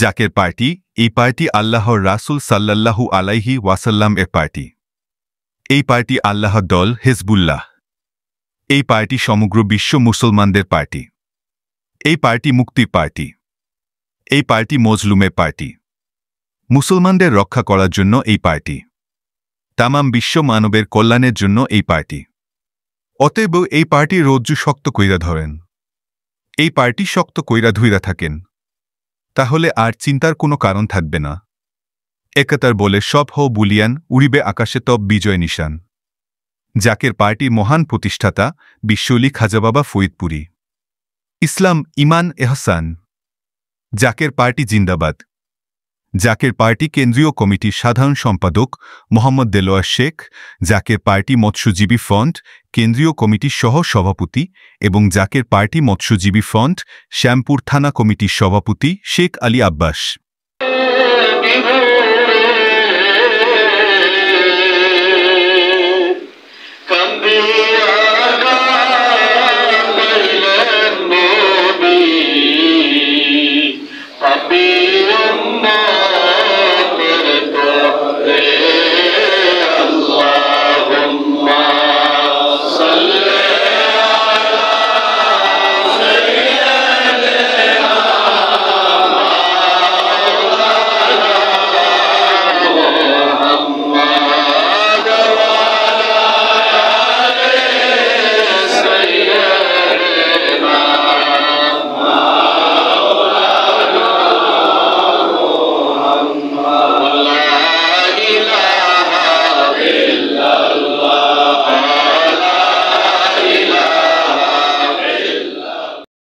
Zaker party, এই party আল্লাহর রাসূল সাল্লাল্লাহু আলাইহি ওয়াসাল্লাম এর পার্টি। এই পার্টি আল্লাহর দল হিজবুল্লাহ। এই পার্টি সমগ্র বিশ্ব মুসলমানদের পার্টি। এই পার্টি মুক্তির পার্টি। এই পার্টি মজলুমের পার্টি। মুসলমানদের রক্ষা করার জন্য এই পার্টি। তামাম বিশ্ব মানবের কল্যাণের জন্য এই পার্টি। অতএব এই পার্টির রজ্জু শক্ত কইরা ধরেন। এই পার্টি শক্ত কইরা ধইরা থাকেন, তাহলে আর চিন্তার কোনো কারণ থাকবে না। একতার বলে সব বুলিয়ান উড়িবে আকাশে তব বিজয় নিশান। জাকের পার্টির মহান প্রতিষ্ঠাতা বিশ্বলি খাজা বাবা ফরিদপুরি। ইসলাম, ইমান, এহসান। জাকের পার্টি জিন্দাবাদ। জাকের পার্টি কেন্দ্রীয় কমিটির সাধারণ সম্পাদক মোহাম্মদ দেলোয়ার শেখ, জাকের পার্টি মৎস্যজীবী ফ্রন্ট কেন্দ্রীয় কমিটির সহ সভাপতি এবং জাকের পার্টি মৎস্যজীবী ফ্রন্ট শ্যামপুর থানা কমিটির সভাপতি শেখ আলী আব্বাস।